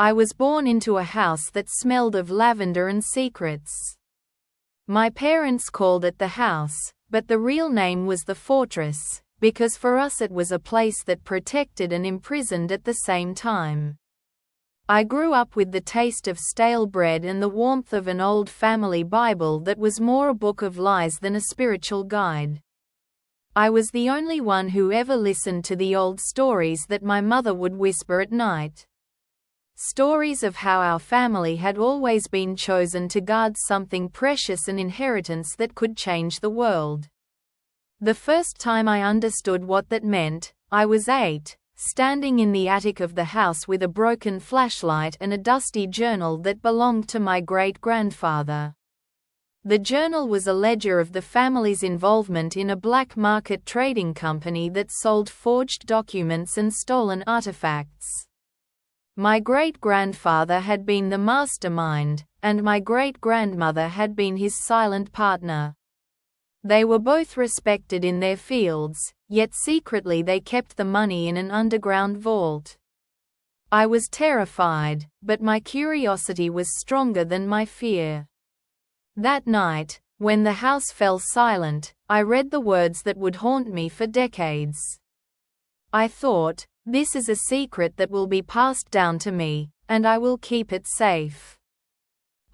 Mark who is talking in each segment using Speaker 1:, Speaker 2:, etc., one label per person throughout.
Speaker 1: I was born into a house that smelled of lavender and secrets. My parents called it the house, but the real name was the fortress, because for us it was a place that protected and imprisoned at the same time. I grew up with the taste of stale bread and the warmth of an old family Bible that was more a book of lies than a spiritual guide. I was the only one who ever listened to the old stories that my mother would whisper at night. Stories of how our family had always been chosen to guard something precious, an inheritance that could change the world. The first time I understood what that meant, I was 8, standing in the attic of the house with a broken flashlight and a dusty journal that belonged to my great-grandfather. The journal was a ledger of the family's involvement in a black market trading company that sold forged documents and stolen artifacts. My great-grandfather had been the mastermind, and my great-grandmother had been his silent partner. They were both respected in their fields, yet secretly they kept the money in an underground vault. I was terrified, but my curiosity was stronger than my fear. That night, when the house fell silent, I read the words that would haunt me for decades. I thought, this is a secret that will be passed down to me, and I will keep it safe.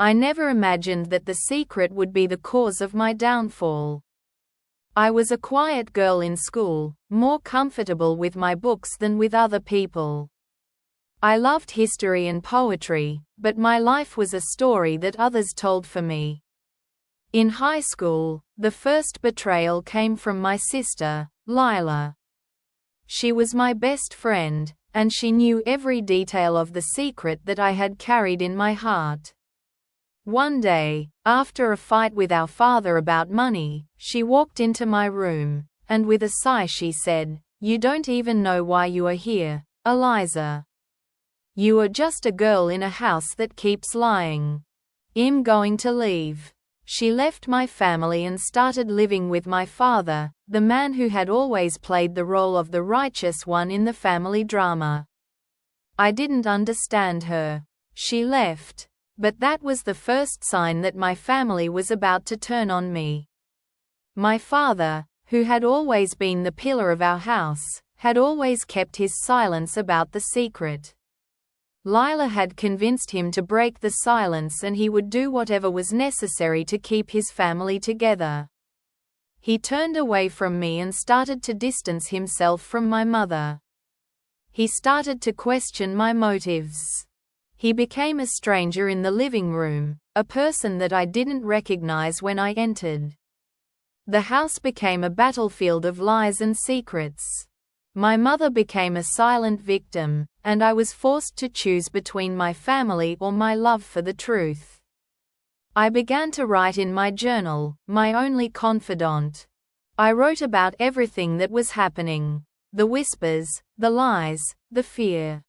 Speaker 1: I never imagined that the secret would be the cause of my downfall. I was a quiet girl in school, more comfortable with my books than with other people. I loved history and poetry, but my life was a story that others told for me. In high school, the first betrayal came from my sister, Lila. She was my best friend, and she knew every detail of the secret that I had carried in my heart. One day, after a fight with our father about money, she walked into my room, and with a sigh she said, "You don't even know why you are here, Eliza. You are just a girl in a house that keeps lying. I'm going to leave." She left my family and started living with my father, the man who had always played the role of the righteous one in the family drama. I didn't understand her. She left. But that was the first sign that my family was about to turn on me. My father, who had always been the pillar of our house, had always kept his silence about the secret. Lila had convinced him to break the silence and he would do whatever was necessary to keep his family together. He turned away from me and started to distance himself from my mother. He started to question my motives. He became a stranger in the living room, a person that I didn't recognize when I entered. The house became a battlefield of lies and secrets. My mother became a silent victim, and I was forced to choose between my family or my love for the truth. I began to write in my journal, my only confidant. I wrote about everything that was happening. The whispers, the lies, the fear.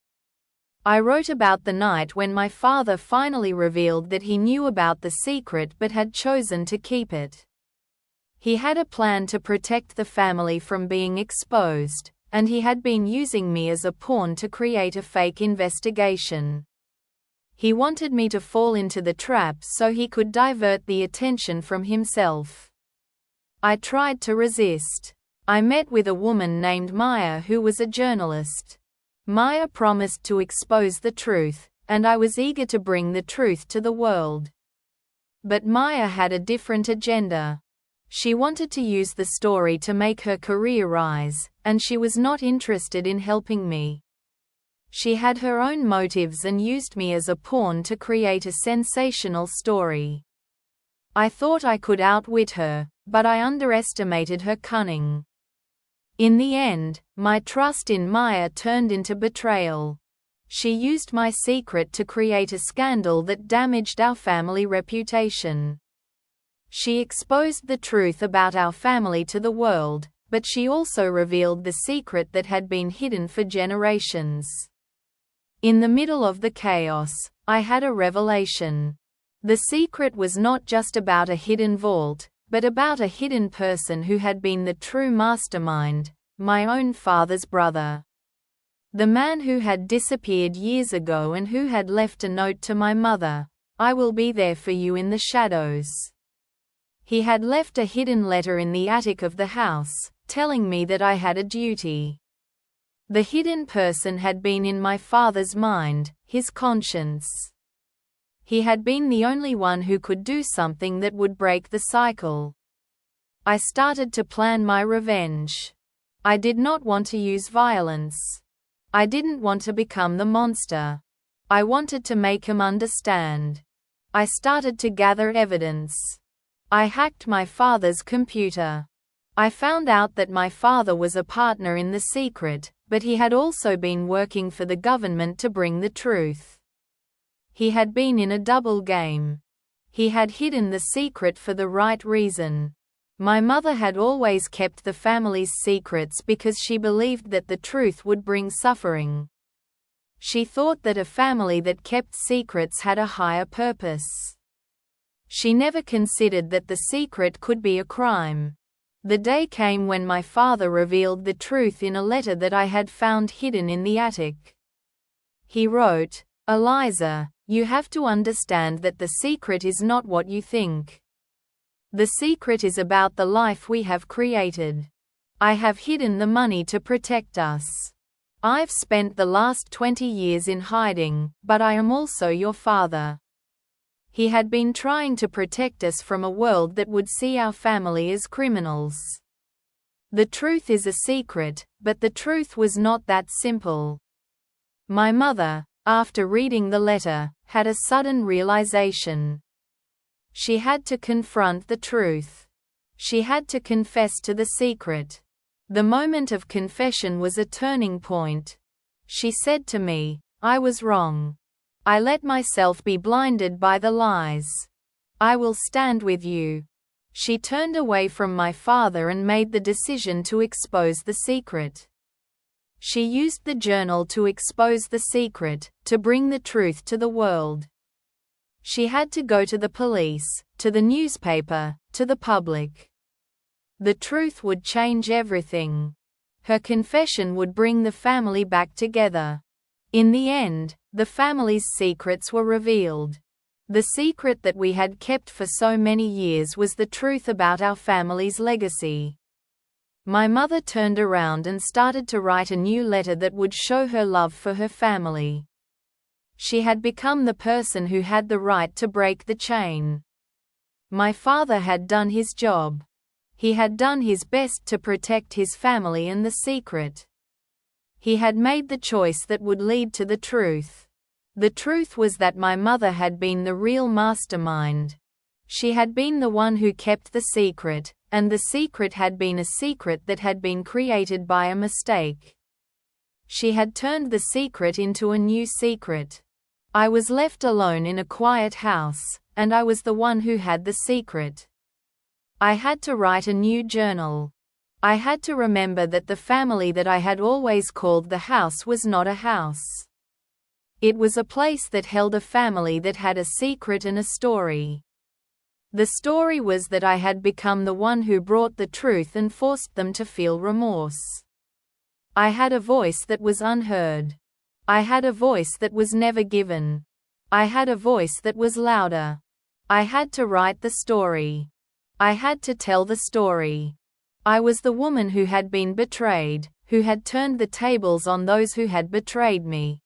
Speaker 1: I wrote about the night when my father finally revealed that he knew about the secret but had chosen to keep it. He had a plan to protect the family from being exposed, and he had been using me as a pawn to create a fake investigation. He wanted me to fall into the trap so he could divert the attention from himself. I tried to resist. I met with a woman named Maya who was a journalist. Maya promised to expose the truth, and I was eager to bring the truth to the world. But Maya had a different agenda. She wanted to use the story to make her career rise, and she was not interested in helping me. She had her own motives and used me as a pawn to create a sensational story. I thought I could outwit her, but I underestimated her cunning. In the end, my trust in Maya turned into betrayal. She used my secret to create a scandal that damaged our family reputation. She exposed the truth about our family to the world, but she also revealed the secret that had been hidden for generations. In the middle of the chaos, I had a revelation. The secret was not just about a hidden vault, but about a hidden person who had been the true mastermind, my own father's brother. The man who had disappeared years ago and who had left a note to my mother, "I will be there for you in the shadows." He had left a hidden letter in the attic of the house, telling me that I had a duty. The hidden person had been in my father's mind, his conscience. He had been the only one who could do something that would break the cycle. I started to plan my revenge. I did not want to use violence. I didn't want to become the monster. I wanted to make him understand. I started to gather evidence. I hacked my father's computer. I found out that my father was a partner in the secret, but he had also been working for the government to bring the truth. He had been in a double game. He had hidden the secret for the right reason. My mother had always kept the family's secrets because she believed that the truth would bring suffering. She thought that a family that kept secrets had a higher purpose. She never considered that the secret could be a crime. The day came when my father revealed the truth in a letter that I had found hidden in the attic. He wrote, "Eliza, you have to understand that the secret is not what you think. The secret is about the life we have created. I have hidden the money to protect us. I've spent the last 20 years in hiding, but I am also your father." He had been trying to protect us from a world that would see our family as criminals. The truth is a secret, but the truth was not that simple. My mother, after reading the letter, had a sudden realization. She had to confront the truth. She had to confess to the secret. The moment of confession was a turning point. She said to me, "I was wrong. I let myself be blinded by the lies. I will stand with you." She turned away from my father and made the decision to expose the secret. She used the journal to expose the secret, to bring the truth to the world. She had to go to the police, to the newspaper, to the public. The truth would change everything. Her confession would bring the family back together. In the end, the family's secrets were revealed. The secret that we had kept for so many years was the truth about our family's legacy. My mother turned around and started to write a new letter that would show her love for her family. She had become the person who had the right to break the chain. My father had done his job. He had done his best to protect his family and the secret. He had made the choice that would lead to the truth. The truth was that my mother had been the real mastermind. She had been the one who kept the secret, and the secret had been a secret that had been created by a mistake. She had turned the secret into a new secret. I was left alone in a quiet house, and I was the one who had the secret. I had to write a new journal. I had to remember that the family that I had always called the house was not a house. It was a place that held a family that had a secret and a story. The story was that I had become the one who brought the truth and forced them to feel remorse. I had a voice that was unheard. I had a voice that was never given. I had a voice that was louder. I had to write the story. I had to tell the story. I was the woman who had been betrayed, who had turned the tables on those who had betrayed me.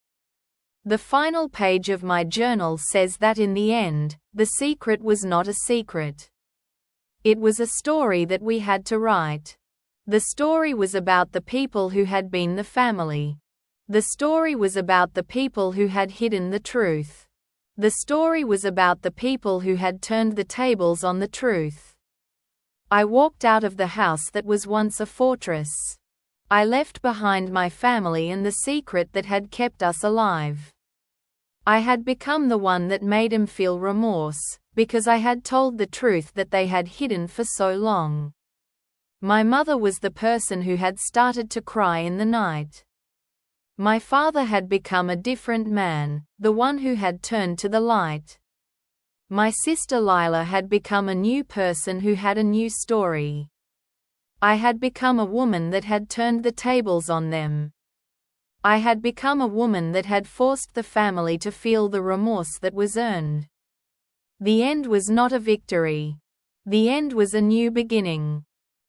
Speaker 1: The final page of my journal says that in the end, the secret was not a secret. It was a story that we had to write. The story was about the people who had been the family. The story was about the people who had hidden the truth. The story was about the people who had turned the tables on the truth. I walked out of the house that was once a fortress. I left behind my family and the secret that had kept us alive. I had become the one that made him feel remorse, because I had told the truth that they had hidden for so long. My mother was the person who had started to cry in the night. My father had become a different man, the one who had turned to the light. My sister Lila had become a new person who had a new story. I had become a woman that had turned the tables on them. I had become a woman that had forced the family to feel the remorse that was earned. The end was not a victory. The end was a new beginning.